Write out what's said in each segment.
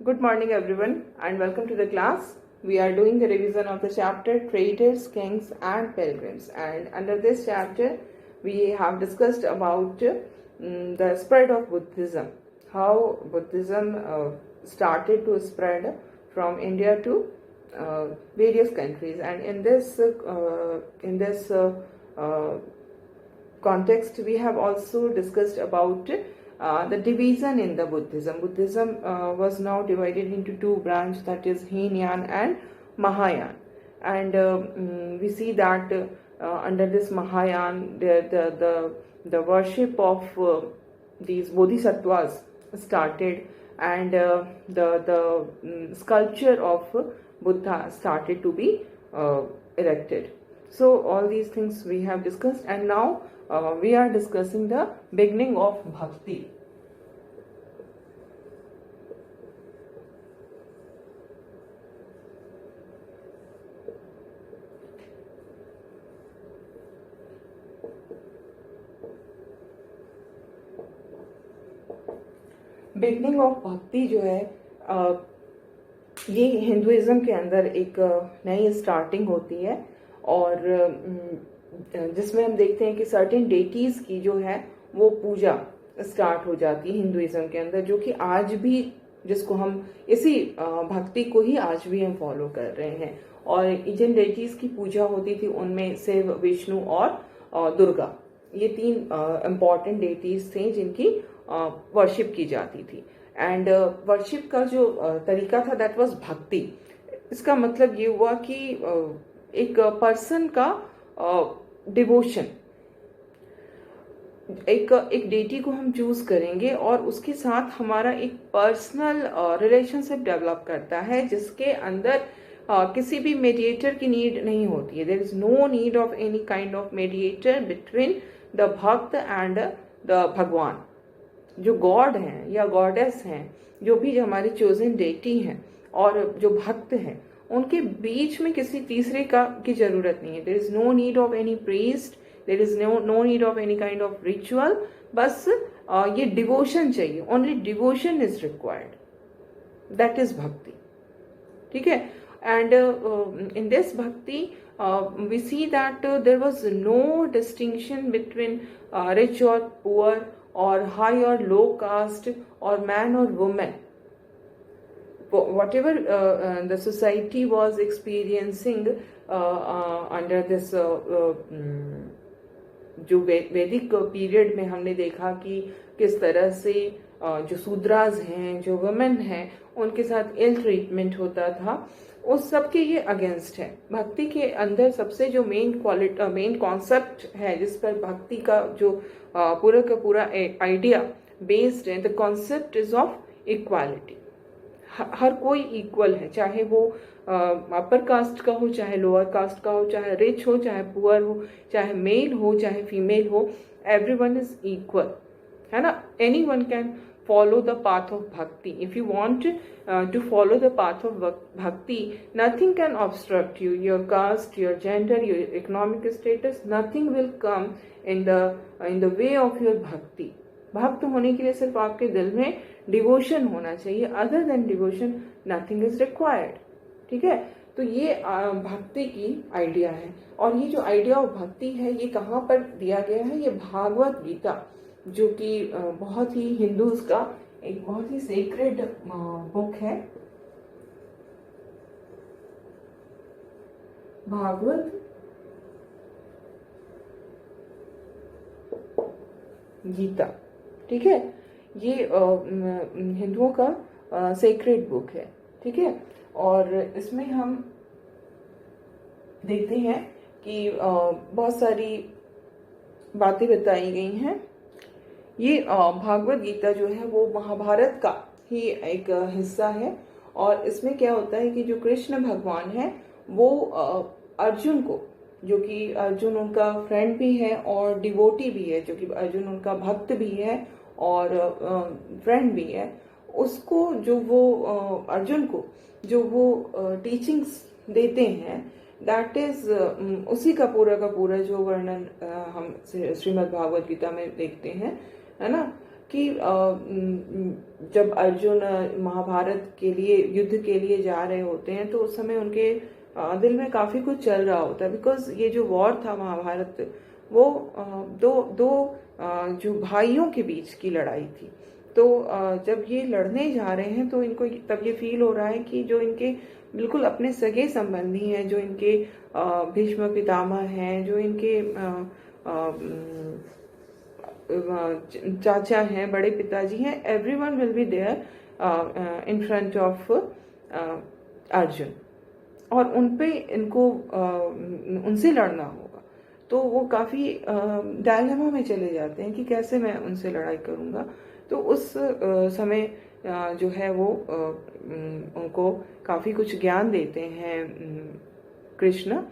Good morning everyone and welcome to the class. We are doing the revision of the chapter Traders, Kings and Pilgrims, and under this chapter we have discussed about the spread of Buddhism, how Buddhism started to spread from India to various countries, and in this context we have also discussed about the division in the Buddhism. Buddhism was now divided into two branches, that is Hinayan and Mahayana. And we see that under this Mahayana, the worship of these bodhisattvas started, and the sculpture of Buddha started to be erected. So all these things we have discussed, and now we are discussing the beginning of Bhakti. Beginning of भक्ति जो है ये Hinduism के अंदर एक नई starting होती है, और जिसमें हम देखते हैं कि सर्टेन डेटीज की जो है वो पूजा स्टार्ट हो जाती है हिंदुइज्म के अंदर, जो कि आज भी, जिसको हम इसी भक्ति को ही आज भी हम फॉलो कर रहे हैं। और जिन डेटीज की पूजा होती थी उनमें शिव, विष्णु और दुर्गा, ये तीन इम्पॉर्टेंट डेटीज थे जिनकी वर्शिप की जाती थी। एंड वर्शिप का जो तरीका था दैट वाज भक्ति। इसका मतलब ये हुआ कि एक पर्सन का डिवोशन, एक डेटी को हम चूज करेंगे और उसके साथ हमारा एक पर्सनल रिलेशनशिप डेवलप करता है, जिसके अंदर किसी भी मेडिएटर की नीड नहीं होती है। There is no need of any kind of mediator between the bhakt and the Bhagwan. जो गॉड हैं या गॉडेस हैं, जो भी हमारे चोजन डेटी हैं और जो भक्त हैं, उनके बीच में किसी तीसरे की जरूरत नहीं है। There is no need of any priest, there is no need of any kind of ritual. बस ये डिवोशन चाहिए, only devotion is required, that is bhakti. ठीक है। And in this bhakti we see that there was no distinction between rich or poor, or high or low caste, or man or woman. Whatever the society was experiencing under this जो वैदिक period में हमने देखा कि किस तरह से जो शूद्रास हैं, जो वुमेन हैं, उनके साथ इल ट्रीटमेंट होता था, उस सब के ये अगेंस्ट है। भक्ति के अंदर सबसे जो मेन कॉन्सेप्ट है, जिस पर भक्ति का जो पूरा का पूरा आइडिया बेस्ड है, the concept is of equality. हर कोई इक्वल है, चाहे वो अपर कास्ट का हो, चाहे लोअर कास्ट का हो, चाहे रिच हो, चाहे पुअर हो, चाहे मेल हो, चाहे फीमेल हो, एवरीवन इज इक्वल, है ना। Anyone can follow the path of bhakti. If you want to follow the path of bhakti, nothing can obstruct you. Your caste, your gender, your economic status, nothing will come in the way of your bhakti. भक्त होने के लिए सिर्फ आपके दिल में devotion होना चाहिए। Other than devotion nothing is required. ठीक है। तो ये भक्ति की आइडिया है, और ये जो आइडिया ऑफ भक्ति है ये कहाँ पर दिया गया है? ये भागवत गीता, जो कि बहुत ही हिंदूज का एक बहुत ही सेक्रेड बुक है। भागवत गीता, ठीक है, ये हिंदुओं का सेक्रेड बुक है। ठीक है। और इसमें हम देखते हैं कि बहुत सारी बातें बताई गई हैं। ये भागवत गीता जो है वो महाभारत का ही एक हिस्सा है, और इसमें क्या होता है कि जो कृष्ण भगवान है वो अर्जुन को, जो कि अर्जुन उनका फ्रेंड भी है और डिवोटी भी है, जो कि अर्जुन उनका भक्त भी है और फ्रेंड भी है, उसको जो वो अर्जुन को जो वो टीचिंग्स देते हैं, दैट इज उसी का पूरा जो वर्णन हम श्रीमद् भागवत गीता में देखते हैं, है ना। कि जब अर्जुन महाभारत के लिए युद्ध के लिए जा रहे होते हैं तो उस समय उनके दिल में काफी कुछ चल रहा होता है, बिकॉज ये जो वॉर था महाभारत, वो दो जो भाइयों के बीच की लड़ाई थी। तो जब ये लड़ने जा रहे हैं तो इनको तब ये फील हो रहा है कि जो इनके बिल्कुल अपने सगे संबंधी हैं, जो इनके भीष्म पितामह हैं, जो इनके चाचा हैं, बड़े पिताजी हैं, everyone will be there in front of Arjun, और उनपे इनको उनसे लड़ना होगा। तो वो काफी डायलेमा में चले जाते हैं कि कैसे मैं उनसे लड़ाई करूंगा। तो उस समय जो है वो उनको काफी कुछ ज्ञान देते हैं कृष्ण,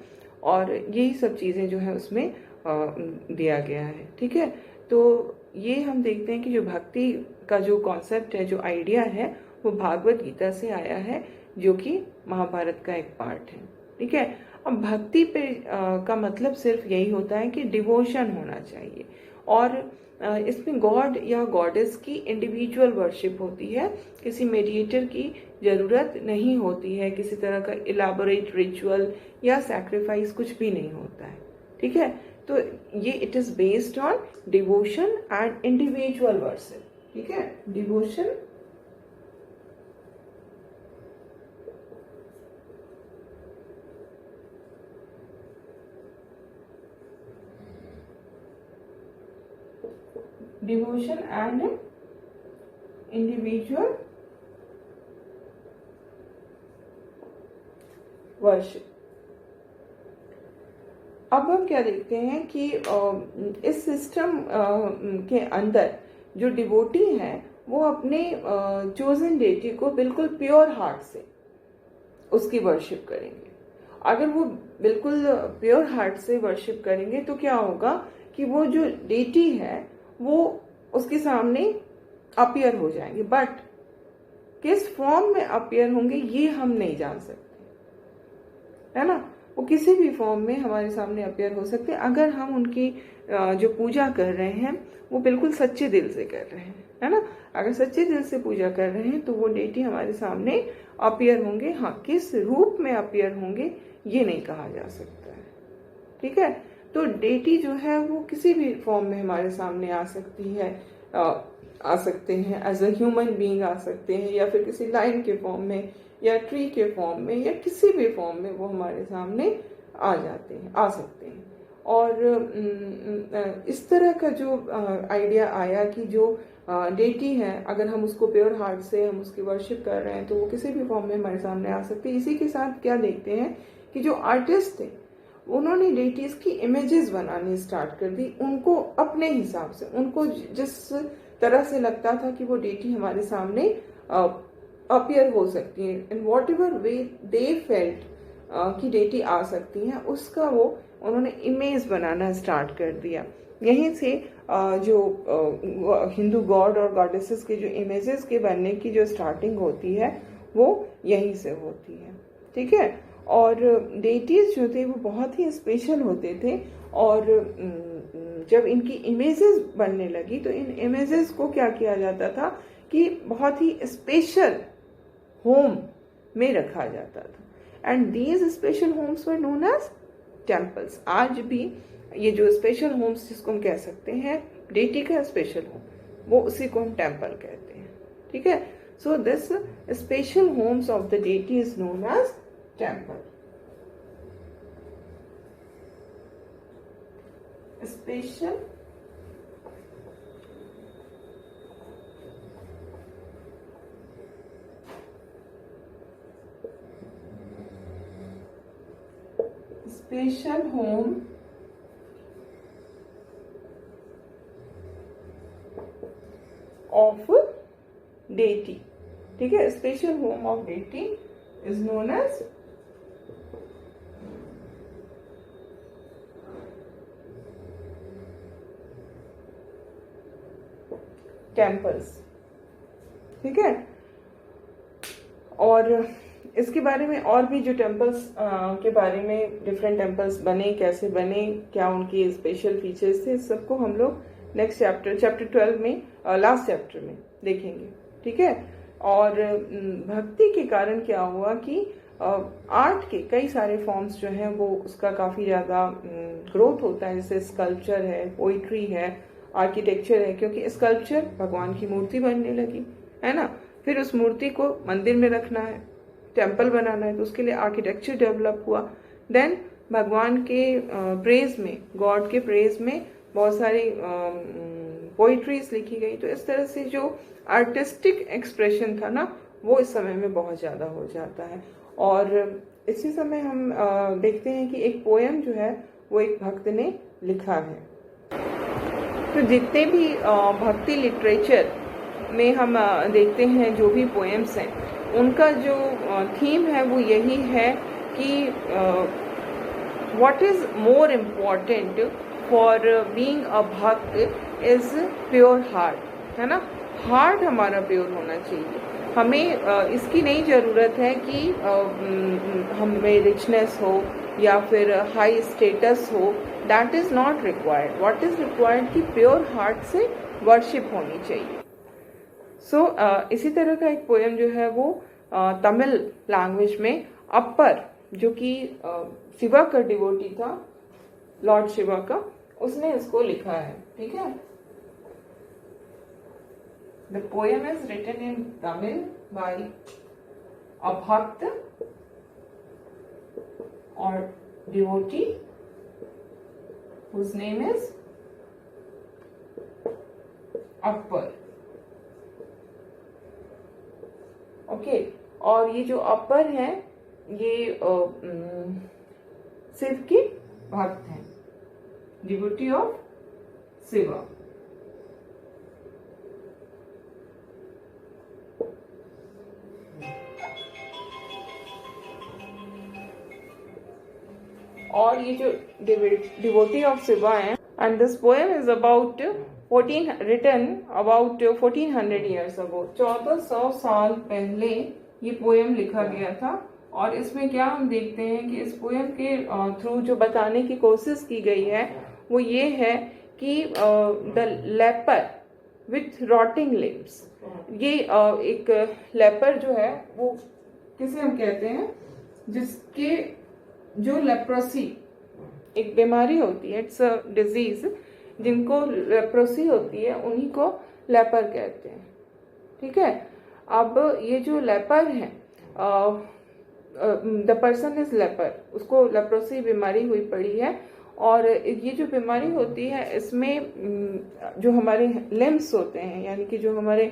और यही सब चीजें जो है उसमें दिया गया है। ठीक है, तो ये हम देखते हैं कि जो भक्ति का जो कॉन्सेप्ट है, जो आइडिया है, वो भागवत गीता से आया है, जो कि महाभारत का एक पार्ट है। ठीक है, अब भक्ति पे का मतलब सिर्फ यही होता है कि डिवोशन होना चाहिए, और इसमें गॉड या गॉडेस की इंडिविजुअल वर्शिप होती है, किसी मेडिएटर की जरूरत नहीं होती है, किसी तरह का इलाबोरेट रिचुअल या सैक्रिफाइस कुछ भी नहीं होता है। ठीक है, तो ये it is based on devotion and individual worship. ठीक है, डिवोशन and individual worship। अब हम क्या देखते हैं कि इस सिस्टम के अंदर जो डिवोटी है वो अपने चोजन डेटी को बिल्कुल प्योर हार्ट से उसकी वर्शिप करेंगे। अगर वो बिल्कुल प्योर हार्ट से वर्शिप करेंगे तो क्या होगा कि वो जो डेटी है वो उसके सामने अपीयर हो जाएंगे, बट किस फॉर्म में अपीयर होंगे ये हम नहीं जान सकते, है ना। वो किसी भी फॉर्म में हमारे सामने अपीयर हो सकते हैं अगर हम उनकी जो पूजा कर रहे हैं वो बिल्कुल सच्चे दिल से कर रहे हैं, है ना। अगर सच्चे दिल से पूजा कर रहे हैं तो वो डेटी हमारे सामने अपीयर होंगे। हाँ, किस रूप में अपीयर होंगे ये नहीं कहा जा सकता है। ठीक है, तो डेटी जो है वो किसी भी फॉर्म में हमारे सामने आ सकती है, आ सकते हैं एज अ ह्यूमन बीइंग आ सकते हैं, या फिर किसी लाइन के फॉर्म में, या ट्री के फॉर्म में, या किसी भी फॉर्म में वो हमारे सामने आ जाते हैं, आ सकते हैं। और इस तरह का जो आइडिया आया कि जो डेटी है अगर हम उसको प्योर हार्ट से हम उसकी वर्शिप कर रहे हैं तो वो किसी भी फॉर्म में हमारे सामने आ सकती है। इसी के साथ क्या देखते हैं कि जो आर्टिस्ट थे उन्होंने डेटीज की इमेजेस बनानी स्टार्ट कर दी, उनको अपने हिसाब से, उनको जिस तरह से लगता था कि वो डेटी हमारे सामने अपीयर हो सकती है, in what ever way they felt कि डेटी आ सकती हैं, उसका वो उन्होंने इमेज बनाना स्टार्ट कर दिया। यहीं से जो हिंदू गॉड और गॉडेसेस के जो इमेजेस के बनने की जो स्टार्टिंग होती है वो यहीं से होती है। ठीक है, और डेटीज जो थे वो बहुत ही स्पेशल होते थे, और जब इनकी इमेजेस बनने लगी तो इन इमेजेस को क्या किया जाता था कि बहुत ही स्पेशल होम में रखा जाता था, and these special homes were known as temples. आज भी ये जो स्पेशल होम्स जिसको हम कह सकते हैं डेटी का स्पेशल होम, वो उसी को हम टेम्पल कहते हैं। ठीक है, so this special homes of the deity is known as temple. Special home of deity. ठीक है, special home of deity is known as temples. ठीक है, और इसके बारे में और भी जो टेम्पल्स के बारे में, डिफरेंट टेम्पल्स बने, कैसे बने, क्या उनकी स्पेशल फीचर्स थे, सबको हम लोग नेक्स्ट चैप्टर 12 में लास्ट चैप्टर में देखेंगे, ठीक है। और भक्ति के कारण क्या हुआ कि आर्ट के कई सारे फॉर्म्स जो हैं वो उसका काफ़ी ज़्यादा ग्रोथ होता है, जैसे स्कल्पचर है, पोइट्री है, आर्किटेक्चर है, क्योंकि स्कल्पचर भगवान की मूर्ति बनने लगी, है ना। फिर उस मूर्ति को मंदिर में रखना है, टेम्पल बनाना है, तो उसके लिए आर्किटेक्चर डेवलप हुआ। देन भगवान के प्रेज में, गॉड के प्रेज में बहुत सारी पोइट्रीज लिखी गई। तो इस तरह से जो आर्टिस्टिक एक्सप्रेशन था ना वो इस समय में बहुत ज़्यादा हो जाता है। और इसी समय हम देखते हैं कि एक पोएम जो है वो एक भक्त ने लिखा है। तो जितने भी भक्ति लिटरेचर में हम देखते हैं जो भी पोएम्स हैं, उनका जो थीम है वो यही है कि what is more important for being a भक्त इज प्योर हार्ट, है ना। हार्ट हमारा प्योर होना चाहिए। हमें इसकी नहीं ज़रूरत है कि हमें रिचनेस हो या फिर हाई स्टेटस हो, that is not required. What is required कि प्योर हार्ट से वर्शिप होनी चाहिए। सो इसी तरह का एक पोएम जो है वो तमिल लैंग्वेज में अपर, जो कि शिवा का डिवोटी था, लॉर्ड शिवा का, उसने इसको लिखा है, ठीक है। The poem is written in Tamil by a bhakt or devotee whose name is Akbar. Okay, और ये जो अकबर हैं ये शिव के भक्त हैं, डिवोटी ऑफ शिवा। और ये जो डिवोटी ऑफ शिवा हैं, and this poem is about 1400 years ago, 1400 साल पहले ये पोएम लिखा गया था। और इसमें क्या हम देखते हैं कि इस पोएम के थ्रू जो बताने की कोशिश की गई है वो ये है कि the leper with rotting limbs, ये एक लेपर जो है वो किसे हम कहते हैं, जिसके जो लेप्रोसी एक बीमारी होती है, इट्स अ डिजीज, जिनको लेप्रोसी होती है उन्हीं को लेपर कहते हैं, ठीक है। अब ये जो लेपर है, द पर्सन इज लेपर, उसको लेप्रोसी बीमारी हुई पड़ी है। और ये जो बीमारी होती है इसमें जो हमारे लिम्स होते हैं, यानी कि जो हमारे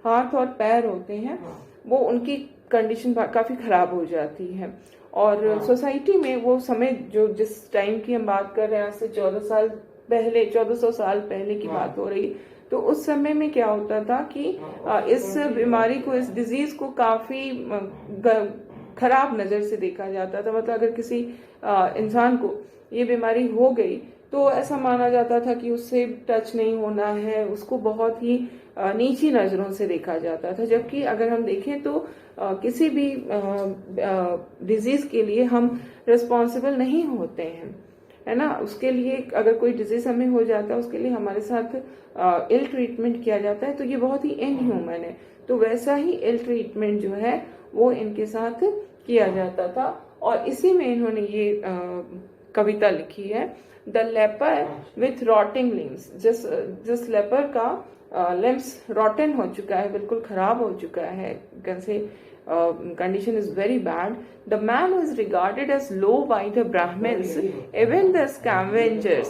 हाथ और पैर होते हैं, वो उनकी कंडीशन काफ़ी ख़राब हो जाती है। और सोसाइटी में वो समय, जो जिस टाइम की हम बात कर रहे हैं, आज से 1400 साल पहले की बात हो रही, तो उस समय में क्या होता था कि इस बीमारी को, इस डिजीज को काफ़ी खराब नज़र से देखा जाता था। मतलब अगर किसी इंसान को ये बीमारी हो गई तो ऐसा माना जाता था कि उससे टच नहीं होना है, उसको बहुत ही नीची नज़रों से देखा जाता था। जबकि अगर हम देखें तो किसी भी डिजीज के लिए हम रिस्पॉन्सिबल नहीं होते हैं, है ना। उसके लिए अगर कोई डिजीज हमें हो जाता है, उसके लिए हमारे साथ इल ट्रीटमेंट किया जाता है, तो ये बहुत ही इनह्यूमन है। तो वैसा ही इल ट्रीटमेंट जो है वो इनके साथ किया जाता था। और इसी में इन्होंने ये कविता लिखी है, the leper with rotting limbs. जिस लेपर का लिम्स रॉटन हो चुका है, बिल्कुल खराब हो चुका है, कैसे condition is very bad. The man who is regarded as low by the Brahmins, even the scavengers.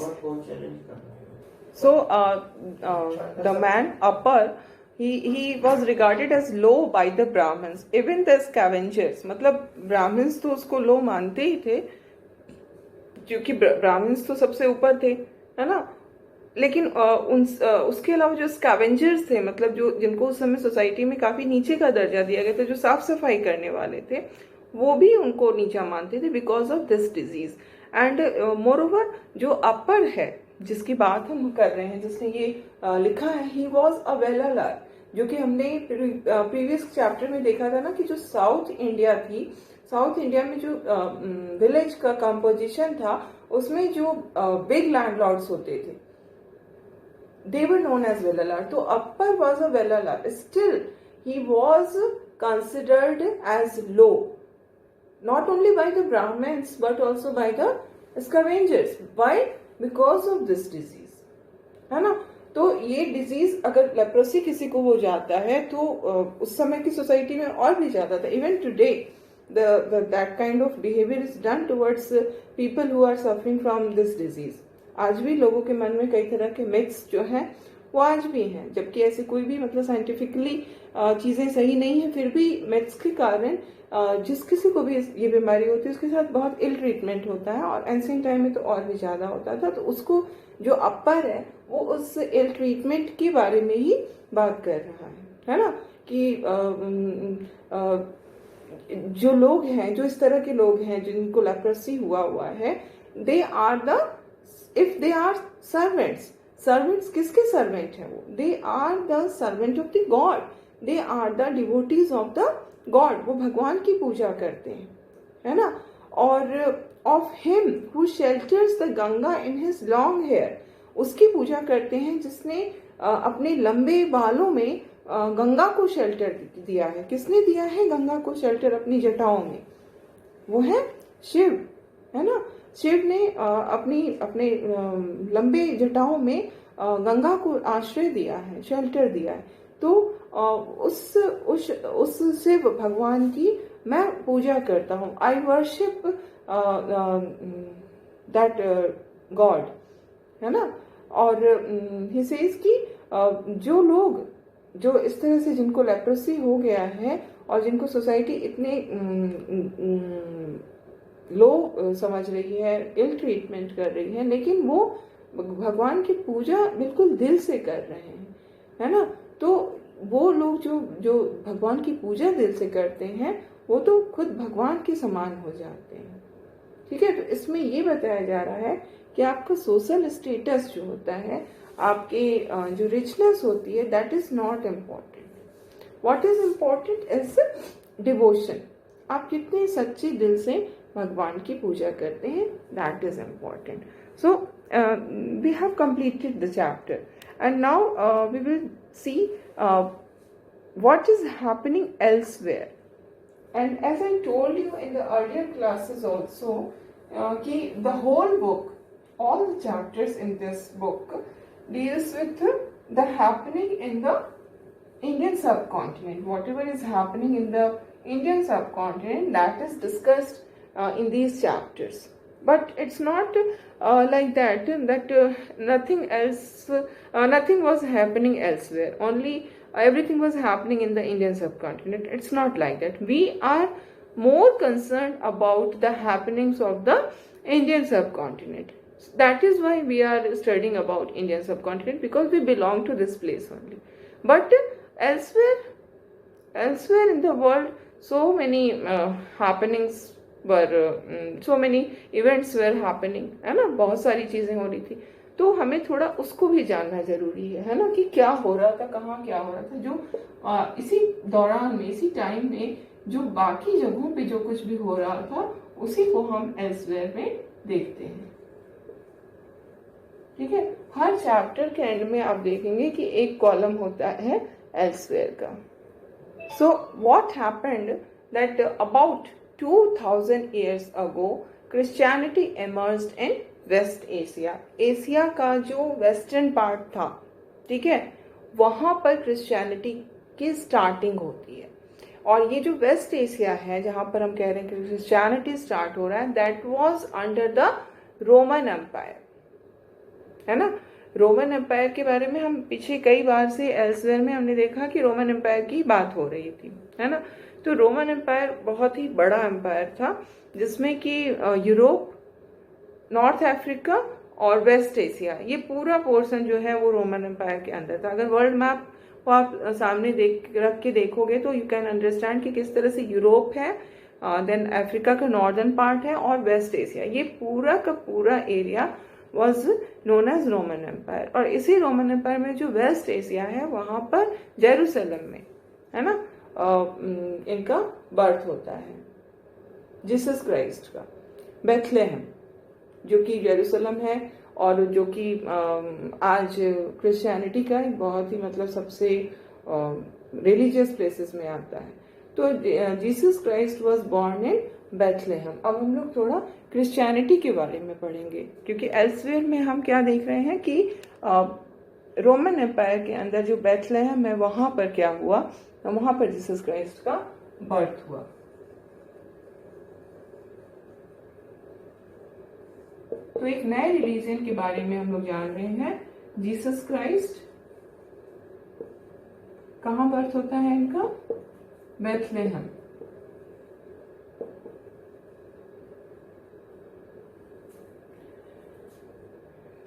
So the man upper, he was regarded as low by the Brahmins, even the scavengers. मतलब Brahmins तो उसको low मानते ही थे, क्योंकि Brahmins तो सबसे ऊपर थे, है ना। लेकिन उसके अलावा जो स्कैवेंजर्स थे, मतलब जो जिनको उस समय सोसाइटी में काफ़ी नीचे का दर्जा दिया गया था, जो साफ सफाई करने वाले थे, वो भी उनको नीचा मानते थे because of this disease. And more over जो अपर है, जिसकी बात हम कर रहे हैं, जिसने ये लिखा है, ही वॉज अ वेलर, जो कि हमने प्रीवियस चैप्टर में देखा था ना कि जो साउथ इंडिया थी, साउथ इंडिया में जो विलेज का कंपोजिशन था, उसमें जो बिग लैंडलॉर्ड्स होते थे, they were known as Vellalar. So Akbar was a Vellalar. Still, he was considered as low, not only by the Brahmins but also by the scavengers. Why? Because of this disease, है ना. तो ये disease अगर leprosy किसी को हो जाता है तो उस समय की सोसाइटी में और भी ज्यादा था. Even today that kind of behavior is done towards people who are suffering from this disease. आज भी लोगों के मन में कई तरह के मिथ्स जो हैं वो आज भी हैं, जबकि ऐसे कोई भी मतलब साइंटिफिकली चीजें सही नहीं है, फिर भी मिथ्स के कारण जिस किसी को भी ये बीमारी होती है उसके साथ बहुत इल ट्रीटमेंट होता है. और एंशिएंट टाइम में तो और भी ज्यादा होता था. तो उसको जो अपर है वो उस इल ट्रीटमेंट के बारे में ही बात कर रहा है ना. कि जो लोग हैं, जो इस तरह के लोग हैं जिनको लेप्रोसी हुआ है, they are the, if they are servants, servants किसके सर्वेंट है वो? They are the servant of the God, they are the devotees of the God. वो भगवान की पूजा करते हैं, है ना. और of him who shelters the Ganga in his long hair, उसकी पूजा करते हैं जिसने अपने लंबे बालों में गंगा को शेल्टर दिया है. किसने दिया है गंगा को शेल्टर अपनी जटाओं में? वो है शिव, है ना. शिव ने अपने लंबे जटाओं में गंगा को आश्रय दिया है, शेल्टर दिया है. तो उस शिव भगवान की मैं पूजा करता हूँ. आई वर्शिप दैट गॉड, है ना. और ही सेज कि जो लोग जो इस तरह से जिनको लेप्रोसी हो गया है और जिनको सोसाइटी इतने लो समझ रही है, इल ट्रीटमेंट कर रही है, लेकिन वो भगवान की पूजा बिल्कुल दिल से कर रहे हैं, है ना. तो वो लोग जो भगवान की पूजा दिल से करते हैं वो तो खुद भगवान के समान हो जाते हैं. ठीक है. तो इसमें ये बताया जा रहा है कि आपका सोशल स्टेटस जो होता है, आपके जो रिचनेस होती है, that is not important. What is important is devotion. आप कितने सच्चे दिल से भगवान की पूजा करते हैं, that is important. So we have completed the chapter and now we will see what is happening elsewhere. And as I told you in the earlier classes also, the whole book, all the chapters in this book deals with the happening in the Indian subcontinent. Whatever is happening in the Indian subcontinent, that is discussed in these chapters. But it's not like that nothing else, nothing was happening elsewhere. Only everything was happening in the Indian subcontinent. It's not like that. We are more concerned about the happenings of the Indian subcontinent. That is why we are studying about Indian subcontinent, because we belong to this place only. But elsewhere in the world, so many happenings were, so many events were happening, है ना. बहुत सारी चीजें हो रही थी. तो हमें थोड़ा उसको भी जानना जरूरी है ना, कि क्या हो रहा था, कहाँ क्या हो रहा था. जो इसी दौरान में, इसी टाइम में जो बाकी जगहों पे जो कुछ भी हो रहा था, उसी को हम एल्सवेयर में देखते हैं. ठीक है. हर चैप्टर के एंड में आप देखेंगे कि एक कॉलम होता है एल्सवेयर का. So what happened that about 2000 years ago Christianity emerged in west Asia. Asia का जो वेस्टर्न पार्ट था, ठीक है, वहां पर क्रिश्चियनिटी की स्टार्टिंग होती है. और ये जो वेस्ट एशिया है जहां पर हम कह रहे हैं कि क्रिश्चियनिटी स्टार्ट हो रहा है, that was under the Roman empire, है ना. रोमन एम्पायर के बारे में हम पीछे कई बार से एल्सवेयर में हमने देखा कि रोमन एम्पायर की बात हो रही थी, है ना. तो रोमन एम्पायर बहुत ही बड़ा एम्पायर था, जिसमें कि यूरोप, नॉर्थ अफ्रीका और वेस्ट एशिया, ये पूरा पोर्शन जो है वो रोमन एम्पायर के अंदर था. अगर वर्ल्ड मैप को आप सामने रख के देखोगे तो यू कैन अंडरस्टैंड कि किस तरह से यूरोप है, देन अफ्रीका का नॉर्दर्न पार्ट है, और वेस्ट एशिया, ये पूरा का पूरा area was known as Roman empire. और इसी रोमन एम्पायर में जो वेस्ट एशिया है, वहां पर जेरूसलम में, है ना, इनका बर्थ होता है जीसस क्राइस्ट का. बेथलेहम जो कि जेरूसलम है, और जो कि आज क्रिश्चियनिटी का एक बहुत ही मतलब सबसे रिलीजियस प्लेसेस में आता है। तो Jesus Christ was born in Bethlehem. अब हम लोग थोड़ा क्रिश्चियनिटी के बारे में पढ़ेंगे, क्योंकि एल्सवेयर में हम क्या देख रहे हैं कि रोमन एम्पायर के अंदर जो बेथलेहम है वहां पर क्या हुआ, वहां पर जीसस क्राइस्ट का बर्थ हुआ। तो एक नए रिलीजन के बारे में हम लोग जान रहे हैं। जीसस क्राइस्ट कहां बर्थ होता है इनका? बेथलेहम।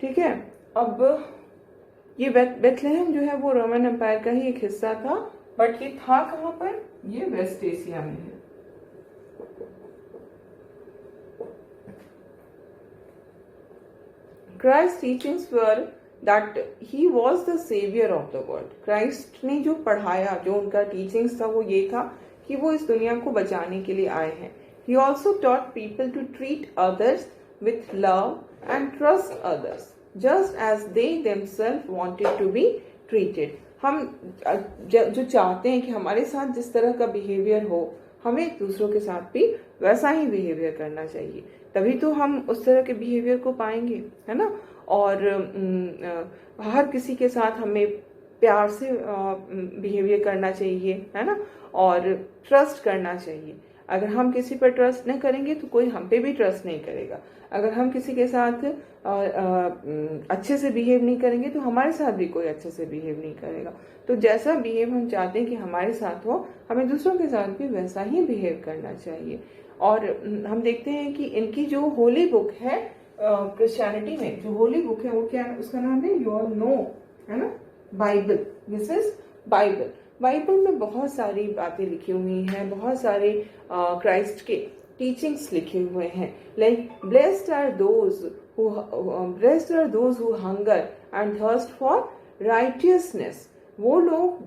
ठीक है। अब ये बेथलेहम जो है वो रोमन एम्पायर का ही एक हिस्सा था, बट ये था कहां पर? ये वेस्ट एशिया में है। Christ's teachings were that he was the savior of the world. Christ ने जो पढ़ाया, जो उनका टीचिंग्स था वो ये था कि वो इस दुनिया को बचाने के लिए आए हैं। He also taught people to treat others with love and trust others, just as they themselves wanted to be treated. हम जो चाहते हैं कि हमारे साथ जिस तरह का बिहेवियर हो, हमें दूसरों के साथ भी वैसा ही बिहेवियर करना चाहिए, तभी तो हम उस तरह के बिहेवियर को पाएंगे, है ना। और हर किसी के साथ हमें प्यार से बिहेवियर करना चाहिए, है ना, और ट्रस्ट करना चाहिए। अगर हम किसी पर ट्रस्ट नहीं करेंगे तो कोई हम पे भी ट्रस्ट नहीं करेगा। अगर हम किसी के साथ अच्छे से बिहेव नहीं करेंगे तो हमारे साथ भी कोई अच्छे से बिहेव नहीं करेगा। तो जैसा बिहेव हम चाहते हैं कि हमारे साथ हो, हमें दूसरों के साथ भी वैसा ही बिहेव करना चाहिए। और हम देखते हैं कि इनकी जो होली बुक है क्रिश्चियनिटी में, जो होली बुक है वो क्या है? उसका नाम है, यू ऑल नो, है ना, Bible. This is Bible. Bible में बहुत सारी बातें लिखी हुई हैं, बहुत सारे क्राइस्ट के टीचिंग्स लिखे हुए हैं। Like blessed are those who hunger and thirst for righteousness. वो लोग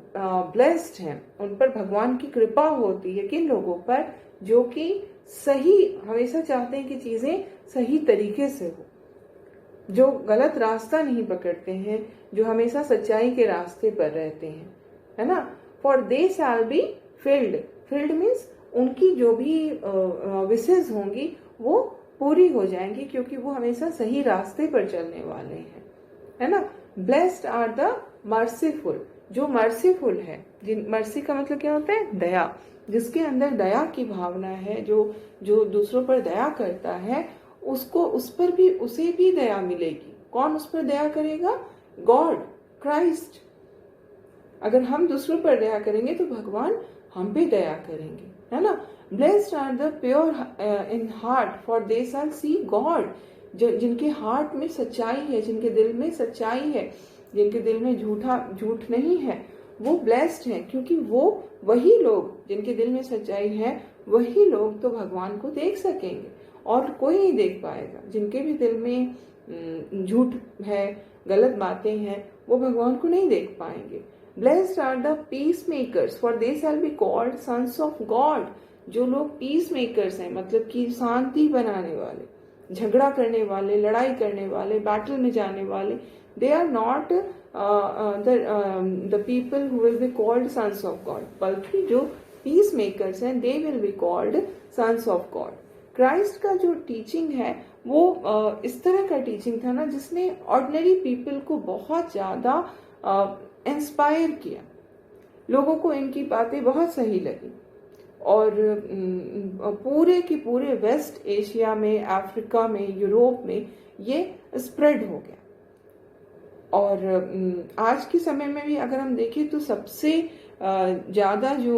ब्लेस्ड हैं, उन पर भगवान की कृपा होती है। किन लोगों पर? जो कि सही, हमेशा चाहते हैं कि चीजें सही तरीके से हो, जो गलत रास्ता नहीं पकड़ते हैं, जो हमेशा सच्चाई के रास्ते पर रहते हैं, है ना। For they shall be filled. Field means उनकी जो भी विशेष होंगी वो पूरी हो जाएंगी, क्योंकि वो हमेशा सही रास्ते पर चलने वाले हैं, है ना। Blessed are the merciful. जो मर्सीफुल है, जिन मर्सी का मतलब क्या होता है? दया। जिसके अंदर दया की भावना है, जो दूसरों पर दया करता है, उसको उसे भी दया मिलेगी। कौन उस पर दया करेगा? God, Christ. अगर हम दूसरों पर दया करेंगे तो भगवान हम पे दया करेंगे, है ना। Blessed are the pure in heart for they shall see God. जिनके हार्ट में सच्चाई है, जिनके दिल में सच्चाई है, जिनके दिल में झूठ नहीं है, वो ब्लेस्ड हैं, क्योंकि वो वही लोग, जिनके दिल में सच्चाई है, वही लोग तो भगवान को देख सकेंगे, और कोई नहीं देख पाएगा। जिनके भी दिल में झूठ है, गलत बातें हैं, वो भगवान को नहीं देख पाएंगे। Blessed are the peacemakers for they shall be called sons of God. जो लोग पीस मेकर्स हैं, मतलब कि शांति बनाने वाले, झगड़ा करने वाले, लड़ाई करने वाले, बैटल में जाने वाले, they are not the people who will be called sons of God, बल्कि जो पीस मेकर्स हैं, they will be called sons of God। Christ का जो टीचिंग है वो इस तरह का टीचिंग था ना, जिसने ऑर्डिनरी पीपल को बहुत ज्यादा इंस्पायर किया। लोगों को इनकी बातें बहुत सही लगी, और पूरे के पूरे वेस्ट एशिया में, अफ्रीका में, यूरोप में ये स्प्रेड हो गया। और आज के समय में भी अगर हम देखें तो सबसे ज्यादा जो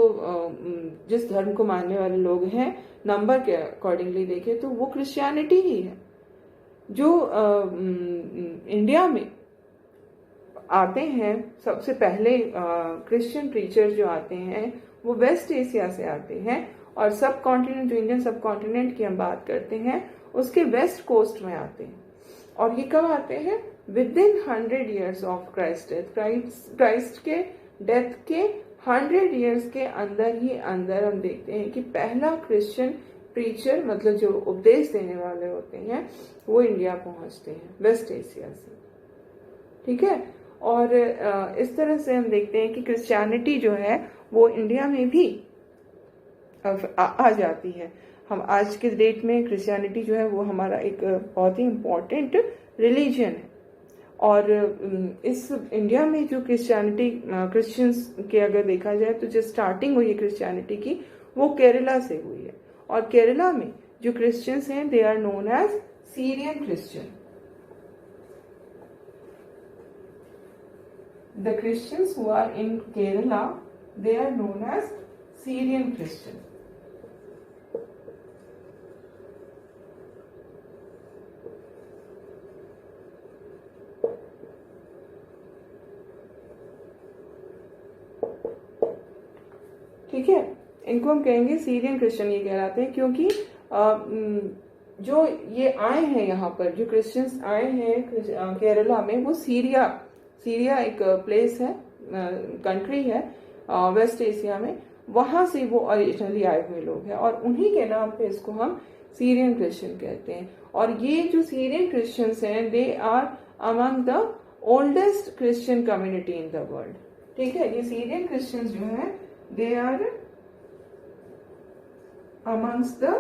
जिस धर्म को मानने वाले लोग हैं, नंबर के अकॉर्डिंगली देखें तो वो क्रिश्चियनिटी ही है। जो इंडिया में आते हैं सबसे पहले क्रिश्चियन प्रीचर जो आते हैं वो वेस्ट एशिया से आते हैं, और सब कॉन्टिनेंट, जो इंडियन सब कॉन्टिनेंट की हम बात करते हैं, उसके वेस्ट कोस्ट में आते हैं। और ये कब आते हैं? Within 100 years of Christ death. Christ के डेथ के 100 years के अंदर ही अंदर हम देखते हैं कि पहला क्रिश्चियन प्रीचर मतलब जो उपदेश देने वाले होते हैं वो इंडिया पहुंचते हैं वेस्ट एशिया से, ठीक है। और इस तरह से हम देखते हैं कि क्रिश्चियनिटी जो है वो इंडिया में भी आ जाती है। हम आज के डेट में क्रिश्चियनिटी जो है वो हमारा एक बहुत ही इम्पोर्टेंट रिलीजन है। और इस इंडिया में जो क्रिश्चियंस के अगर देखा जाए तो जो स्टार्टिंग हुई है क्रिश्चियनिटी की वो केरला से हुई है। और केरला में जो क्रिश्चियंस हैं they are known as Syrian Christian. The Christians who are in Kerala they are known as Syrian Christian. ठीक है, इनको हम कहेंगे सीरियन क्रिश्चियन ये कहलाते हैं, क्योंकि जो ये आए हैं यहाँ पर जो क्रिश्चियंस आए हैं केरला में वो सीरिया एक प्लेस है, कंट्री है वेस्ट एशिया में, वहां से वो ओरिजिनली आए हुए लोग हैं और उन्हीं के नाम पे इसको हम सीरियन क्रिश्चियन कहते हैं। और ये जो सीरियन क्रिश्चियंस हैं they are among the oldest Christian community in the world. ठीक है, ये सीरियन क्रिश्चियंस जो है they are amongst the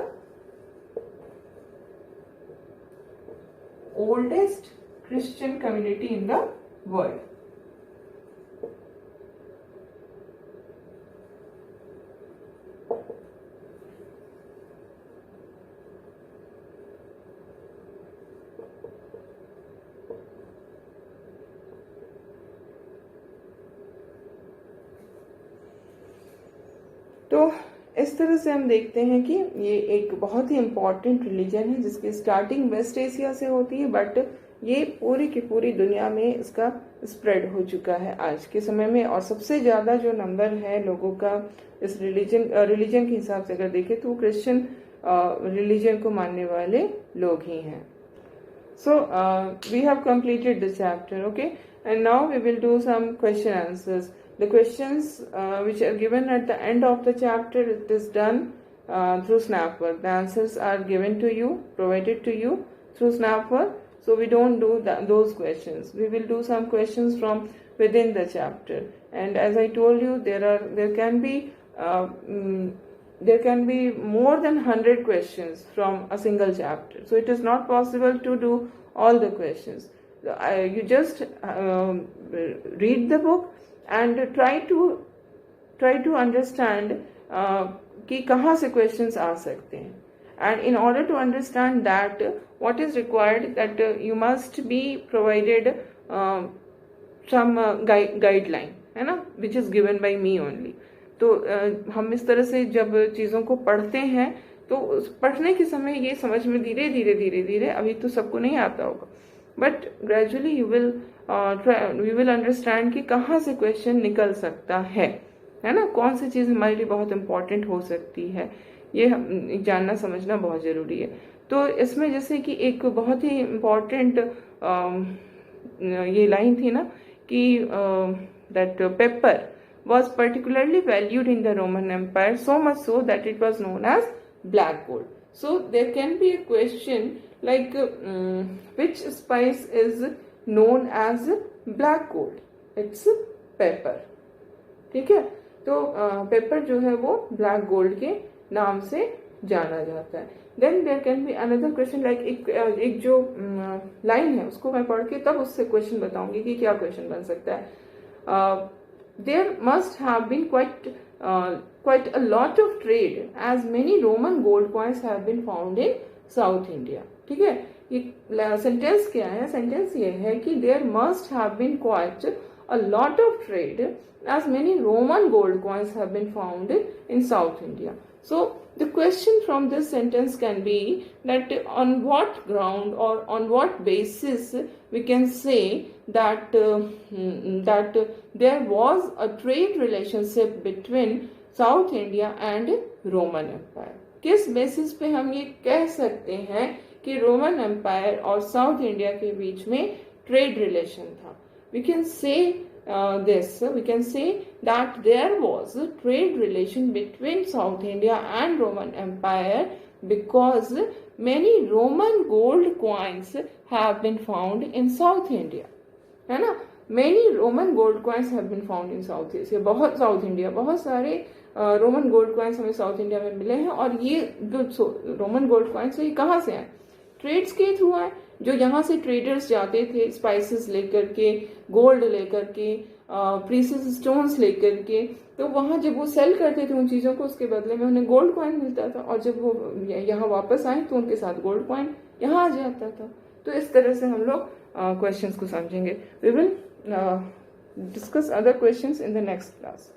oldest Christian community in the world. तो इस तरह से हम देखते हैं कि ये एक बहुत ही इम्पॉर्टेंट रिलीजन है जिसकी स्टार्टिंग वेस्ट एशिया से होती है, बट ये पूरी की पूरी दुनिया में इसका स्प्रेड हो चुका है आज के समय में। और सबसे ज़्यादा जो नंबर है लोगों का इस रिलीजन के हिसाब से अगर देखें तो क्रिश्चियन रिलीजन को मानने वाले लोग ही हैं। So we have completed the chapter, okay, and now we will do some question answers. The questions which are given at the end of the chapter, it is done through Snapwork. The answers are given to you, provided to you through Snapwork. So we don't do those questions. We will do some questions from within the chapter. And as I told you, there can be more than 100 questions from a single chapter. So it is not possible to do all the questions. You just read the book and try to understand कि कहाँ से questions आ सकते हैं. And in order to understand that, what is required that you must be provided some guideline, है ना, which is given by me only. तो हम इस तरह से जब चीज़ों को पढ़ते हैं तो पढ़ने के समय ये समझ में धीरे धीरे अभी तो सबको नहीं आता होगा, but gradually you will understand कि कहाँ से क्वेश्चन निकल सकता है ना, कौन सी चीज़ हमारे लिए बहुत इम्पोर्टेंट हो सकती है, ये जानना समझना बहुत ज़रूरी है. तो इसमें जैसे कि एक बहुत ही इम्पोर्टेंट ये लाइन थी ना कि that paper was particularly valued in the Roman Empire, so much so that it was known as black gold. So there can be a question like which spice is known as black gold? It's pepper. ठीक है, तो paper जो है वो black gold के नाम से जाना जाता है. Then there can be another question like एक जो लाइन है उसको मैं पढ़ के तब उससे क्वेश्चन बताऊंगी कि क्या क्वेश्चन बन सकता है. There must have been quite a lot of trade as many Roman gold coins have been found in South India. ठीक है, ये सेंटेंस क्या है? सेंटेंस ये है कि there must have been quite a lot of trade as many Roman gold coins have been found in South India. So the question from this sentence can be that on what ground or on what basis we can say that that there was a trade relationship between South India and Roman Empire. किस basis पे हम ये कह सकते हैं कि Roman empire और south India के बीच में ट्रेड रिलेशन था? We can say this, we can say that there was a trade relation between South India and Roman Empire because many Roman gold coins have been found in South India, है ना. Many Roman gold coins have been found in South Asia. बहुत south India, बहुत सारे Roman gold coins हमें south India में मिले हैं. और ये जो रोमन गोल्ड कॉइन्स है ये कहाँ से आए? ट्रेड्स के थ्रू आए. जो यहाँ से ट्रेडर्स जाते थे स्पाइसेस लेकर के, गोल्ड लेकर के, प्रीशियस स्टोन्स लेकर के, तो वहां जब वो सेल करते थे उन चीजों को, उसके बदले में उन्हें गोल्ड कॉइन मिलता था. और जब वो यहाँ वापस आए तो उनके साथ गोल्ड कॉइन यहाँ आ जाता था. तो इस तरह से हम लोग क्वेश्चंस को समझेंगे. We will discuss other questions in the next class.